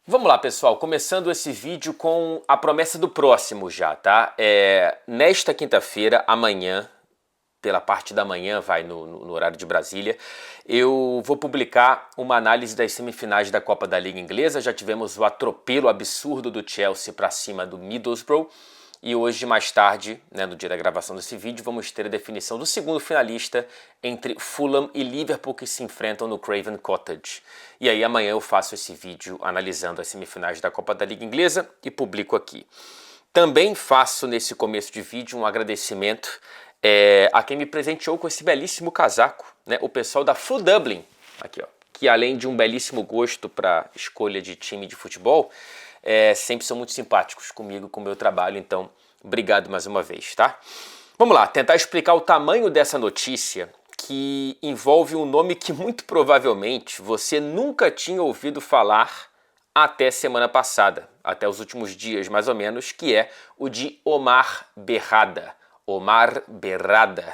Vamos lá, pessoal, começando esse vídeo com a promessa do próximo já, tá? Nesta quinta-feira, amanhã, pela parte da manhã, no horário de Brasília, eu vou publicar uma análise das semifinais da Copa da Liga Inglesa. Já tivemos o atropelo absurdo do Chelsea para cima do Middlesbrough. E hoje, mais tarde, no dia da gravação desse vídeo, vamos ter a definição do segundo finalista entre Fulham e Liverpool, que se enfrentam no Craven Cottage. E aí amanhã eu faço esse vídeo analisando as semifinais da Copa da Liga Inglesa e publico aqui. Também faço nesse começo de vídeo um agradecimento a quem me presenteou com esse belíssimo casaco, o pessoal da Flu Dublin, aqui, ó, que além de um belíssimo gosto para escolha de time de futebol, sempre são muito simpáticos comigo, com o meu trabalho, então obrigado mais uma vez, tá? Vamos lá, tentar explicar o tamanho dessa notícia que envolve um nome que muito provavelmente você nunca tinha ouvido falar até semana passada, até os últimos dias mais ou menos, que é o de Omar Berrada. Omar Berrada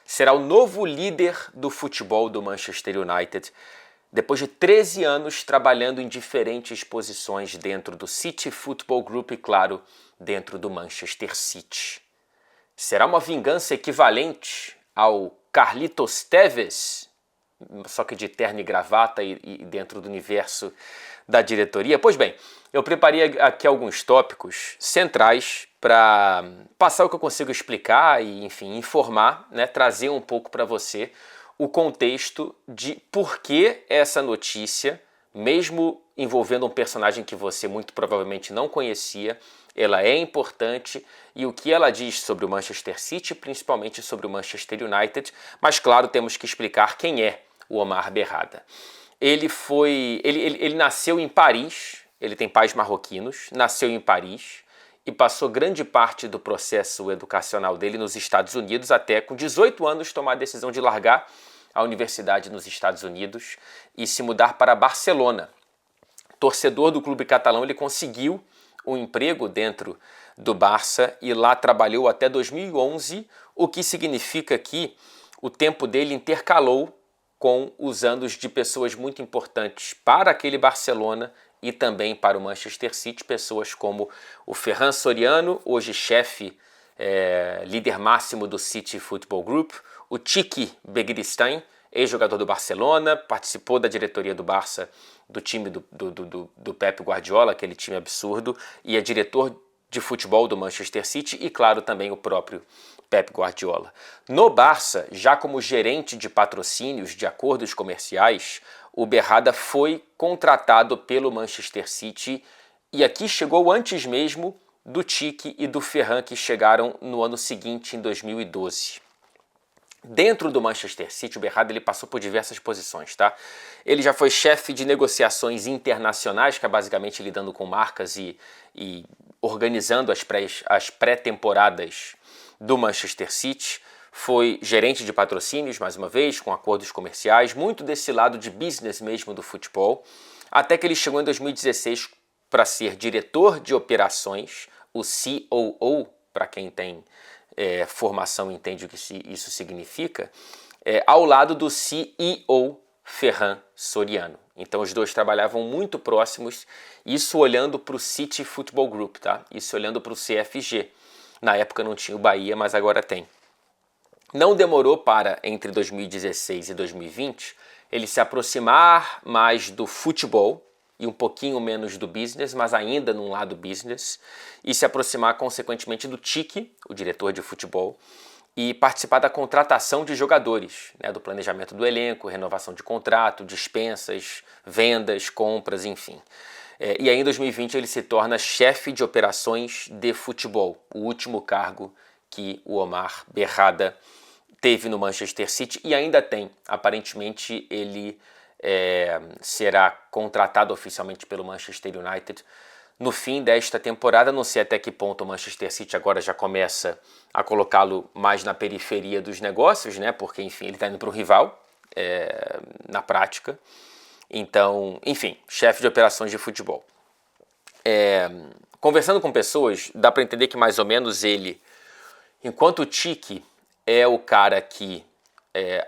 será o novo líder do futebol do Manchester United, depois de 13 anos trabalhando em diferentes posições dentro do City Football Group e, claro, dentro do Manchester City. Será uma vingança equivalente ao Carlitos Tevez, só que de terno e gravata e dentro do universo da diretoria? Pois bem, eu preparei aqui alguns tópicos centrais para passar o que eu consigo explicar e, enfim, informar, trazer um pouco para você o contexto de por que essa notícia, mesmo envolvendo um personagem que você muito provavelmente não conhecia, ela é importante e o que ela diz sobre o Manchester City, principalmente sobre o Manchester United, mas claro, temos que explicar quem é o Omar Berrada. Ele nasceu em Paris, ele tem pais marroquinos, nasceu em Paris e passou grande parte do processo educacional dele nos Estados Unidos, até com 18 anos tomar a decisão de largar a universidade nos Estados Unidos e se mudar para Barcelona. Torcedor do clube catalão, ele conseguiu um emprego dentro do Barça e lá trabalhou até 2011, o que significa que o tempo dele intercalou com os anos de pessoas muito importantes para aquele Barcelona e também para o Manchester City, pessoas como o Ferran Soriano, hoje chefe, líder máximo do City Football Group, o Txiki Begiristain, ex-jogador do Barcelona, participou da diretoria do Barça, do time do Pep Guardiola, aquele time absurdo, e é diretor de futebol do Manchester City e, claro, também o próprio Pep Guardiola. No Barça, já como gerente de patrocínios de acordos comerciais, o Berrada foi contratado pelo Manchester City e aqui chegou antes mesmo do Txiki e do Ferran, que chegaram no ano seguinte, em 2012. Dentro do Manchester City, o Berrada ele passou por diversas posições, tá? Ele já foi chefe de negociações internacionais, que é basicamente lidando com marcas e organizando as pré-temporadas do Manchester City. Foi gerente de patrocínios, mais uma vez, com acordos comerciais, muito desse lado de business mesmo do futebol, até que ele chegou em 2016 para ser diretor de operações, o COO, para quem tem formação entende o que isso significa, ao lado do CEO Ferran Soriano. Então os dois trabalhavam muito próximos, isso olhando para o City Football Group, tá? Isso olhando para o CFG. Na época não tinha o Bahia, mas agora tem. Não demorou para, entre 2016 e 2020, ele se aproximar mais do futebol e um pouquinho menos do business, mas ainda num lado business, e se aproximar consequentemente do Txiki, o diretor de futebol, e participar da contratação de jogadores, do planejamento do elenco, renovação de contrato, dispensas, vendas, compras, enfim. E aí em 2020 ele se torna chefe de operações de futebol, o último cargo que o Omar Berrada teve no Manchester City e ainda tem. Aparentemente ele será contratado oficialmente pelo Manchester United no fim desta temporada. Não sei até que ponto o Manchester City agora já começa a colocá-lo mais na periferia dos negócios, porque enfim ele está indo para um rival na prática. Então, enfim, chefe de operações de futebol. Conversando com pessoas, dá para entender que mais ou menos ele, enquanto o Txiki é o cara que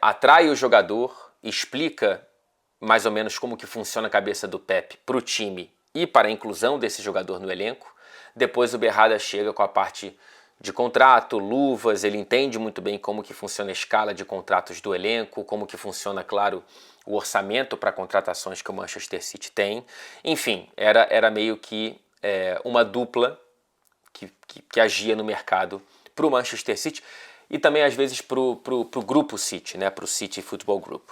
atrai o jogador, explica mais ou menos como que funciona a cabeça do Pep para o time e para a inclusão desse jogador no elenco. Depois o Berrada chega com a parte de contrato, luvas, ele entende muito bem como que funciona a escala de contratos do elenco, como que funciona, claro, o orçamento para contratações que o Manchester City tem. Enfim, era meio que uma dupla que agia no mercado para o Manchester City e também às vezes para o grupo City, né, para o City Football Group.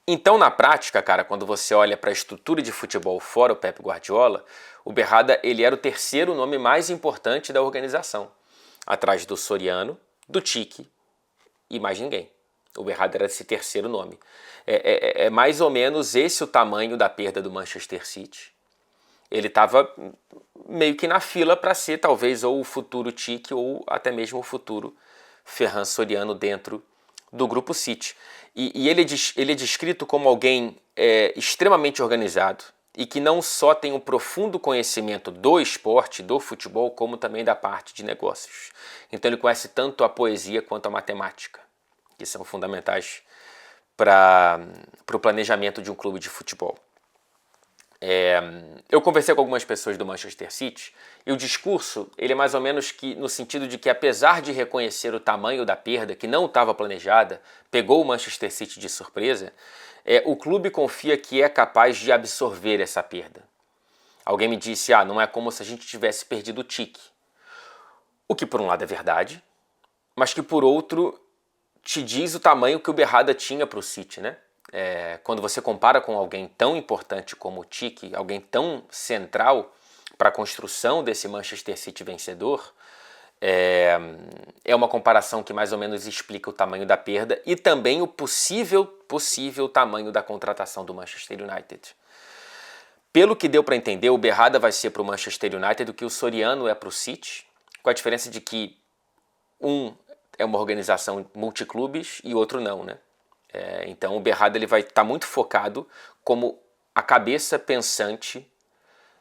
Então, na prática, cara, quando você olha para a estrutura de futebol fora o Pep Guardiola, o Berrada ele era o terceiro nome mais importante da organização, atrás do Soriano, do Tite e mais ninguém. O Berrada era esse terceiro nome. É mais ou menos esse o tamanho da perda do Manchester City. Ele estava meio que na fila para ser talvez ou o futuro Tite ou até mesmo o futuro Ferran Soriano dentro do grupo City. E ele é descrito como alguém extremamente organizado e que não só tem um profundo conhecimento do esporte, do futebol, como também da parte de negócios. Então ele conhece tanto a poesia quanto a matemática, que são fundamentais para o planejamento de um clube de futebol. Eu conversei com algumas pessoas do Manchester City e o discurso ele é mais ou menos que no sentido de que, apesar de reconhecer o tamanho da perda, que não estava planejada, pegou o Manchester City de surpresa, o clube confia que é capaz de absorver essa perda. Alguém me disse, não é como se a gente tivesse perdido o Tite. O que por um lado é verdade, mas que por outro te diz o tamanho que o Berrada tinha para o City, né? Quando você compara com alguém tão importante como o Tite, alguém tão central para a construção desse Manchester City vencedor, é uma comparação que mais ou menos explica o tamanho da perda e também o possível tamanho da contratação do Manchester United. Pelo que deu para entender, o Berrada vai ser para o Manchester United o que o Soriano é para o City, com a diferença de que um é uma organização multiclubes e outro não, né? Então o Berrada ele vai estar muito focado como a cabeça pensante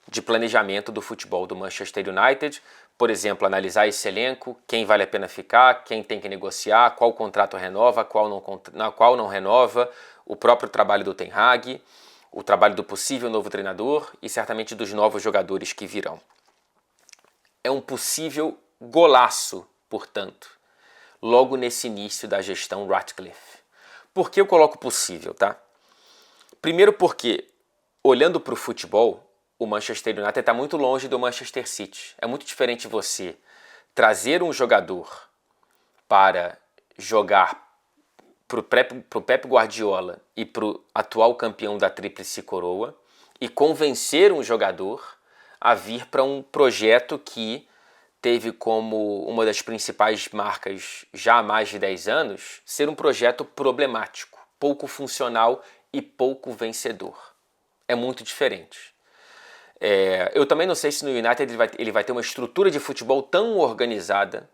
de planejamento do futebol do Manchester United. Por exemplo, analisar esse elenco, quem vale a pena ficar, quem tem que negociar, qual contrato renova, qual não renova, o próprio trabalho do Ten Hag, o trabalho do possível novo treinador e certamente dos novos jogadores que virão. É um possível golaço, portanto, logo nesse início da gestão Ratcliffe. Por que eu coloco possível, tá? Primeiro porque, olhando para o futebol, o Manchester United está muito longe do Manchester City. É muito diferente você trazer um jogador para jogar para o Pep Guardiola e para o atual campeão da Tríplice Coroa e convencer um jogador a vir para um projeto que teve como uma das principais marcas já há mais de 10 anos ser um projeto problemático, pouco funcional e pouco vencedor. É muito diferente. Eu também não sei se no United ele vai ter uma estrutura de futebol tão organizada,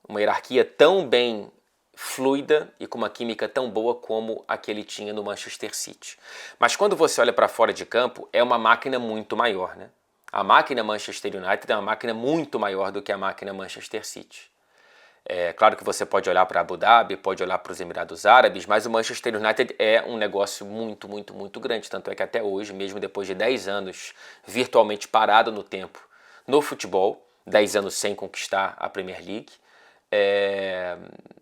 uma hierarquia tão bem fluida e com uma química tão boa como a que ele tinha no Manchester City. Mas quando você olha para fora de campo, é uma máquina muito maior, né? A máquina Manchester United é uma máquina muito maior do que a máquina Manchester City. Claro que você pode olhar para Abu Dhabi, pode olhar para os Emirados Árabes, mas o Manchester United é um negócio muito, muito, muito grande. Tanto é que até hoje, mesmo depois de 10 anos virtualmente parado no tempo no futebol, 10 anos sem conquistar a Premier League,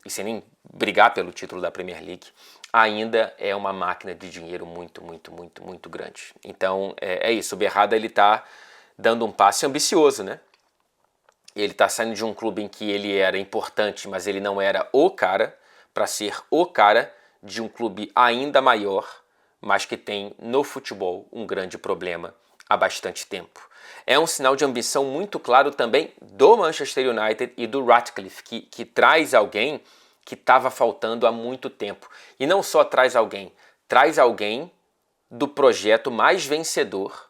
e sem nem brigar pelo título da Premier League, ainda é uma máquina de dinheiro muito, muito, muito, muito grande. Então é isso, o Berrada ele está dando um passe ambicioso, né? Ele está saindo de um clube em que ele era importante, mas ele não era o cara, para ser o cara de um clube ainda maior, mas que tem no futebol um grande problema há bastante tempo. É um sinal de ambição muito claro também do Manchester United e do Ratcliffe, que traz alguém que estava faltando há muito tempo. E não só traz alguém do projeto mais vencedor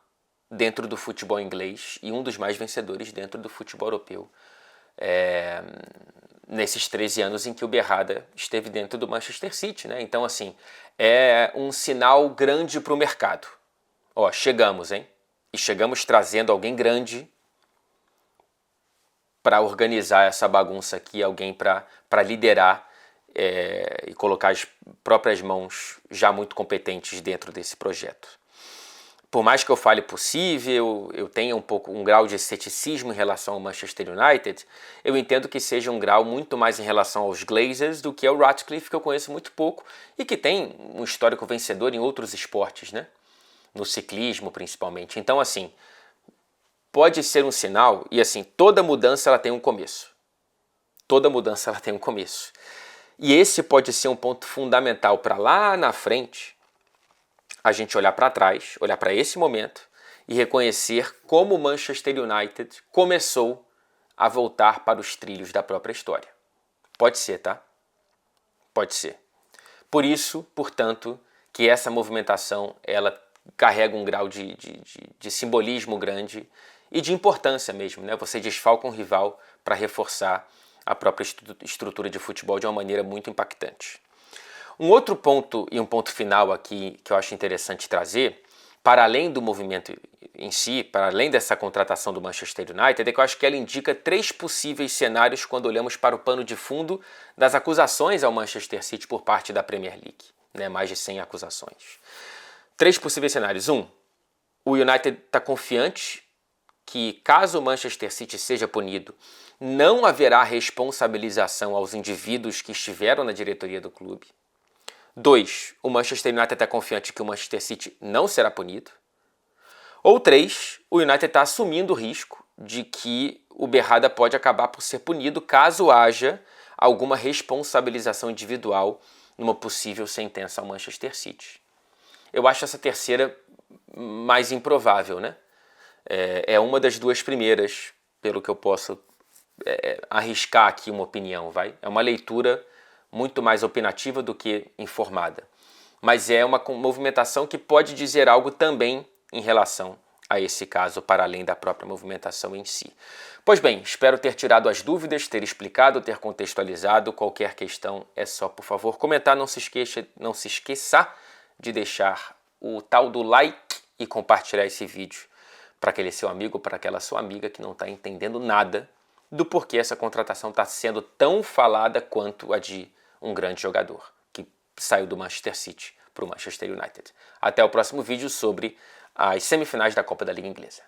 dentro do futebol inglês e um dos mais vencedores dentro do futebol europeu. Nesses 13 anos em que o Berrada esteve dentro do Manchester City, né? Então, assim, é um sinal grande para o mercado. Chegamos, hein? E chegamos trazendo alguém grande para organizar essa bagunça aqui, alguém para liderar e colocar as próprias mãos já muito competentes dentro desse projeto. por mais que eu fale possível, eu tenha um grau de ceticismo em relação ao Manchester United, eu entendo que seja um grau muito mais em relação aos Glazers do que ao Ratcliffe, que eu conheço muito pouco e que tem um histórico vencedor em outros esportes, né? No ciclismo principalmente. Então, assim, pode ser um sinal, e assim, toda mudança ela tem um começo. Toda mudança ela tem um começo. E esse pode ser um ponto fundamental para lá na frente a gente olhar para trás, olhar para esse momento e reconhecer como o Manchester United começou a voltar para os trilhos da própria história. Pode ser, tá? Pode ser. Por isso, portanto, que essa movimentação ela carrega um grau de simbolismo grande e de importância mesmo, né? Você desfalca um rival para reforçar a própria estrutura de futebol de uma maneira muito impactante. Um outro ponto e um ponto final aqui que eu acho interessante trazer, para além do movimento em si, para além dessa contratação do Manchester United, é que eu acho que ela indica 3 possíveis cenários quando olhamos para o pano de fundo das acusações ao Manchester City por parte da Premier League, né? Mais de 100 acusações. 3 possíveis cenários. O United está confiante que, caso o Manchester City seja punido, não haverá responsabilização aos indivíduos que estiveram na diretoria do clube. 2. O Manchester United está confiante que o Manchester City não será punido. Ou 3. O United está assumindo o risco de que o Berrada pode acabar por ser punido caso haja alguma responsabilização individual numa possível sentença ao Manchester City. Eu acho essa terceira mais improvável, né? É uma das duas primeiras, pelo que eu posso arriscar aqui uma opinião, vai? É uma leitura muito mais opinativa do que informada. Mas é uma movimentação que pode dizer algo também em relação a esse caso, para além da própria movimentação em si. Pois bem, espero ter tirado as dúvidas, ter explicado, ter contextualizado. Qualquer questão é só, por favor, comentar. Não se esqueça de deixar o tal do like e compartilhar esse vídeo para aquele seu amigo, para aquela sua amiga que não está entendendo nada do porquê essa contratação está sendo tão falada quanto a de um grande jogador que saiu do Manchester City para o Manchester United. Até o próximo vídeo sobre as semifinais da Copa da Liga Inglesa.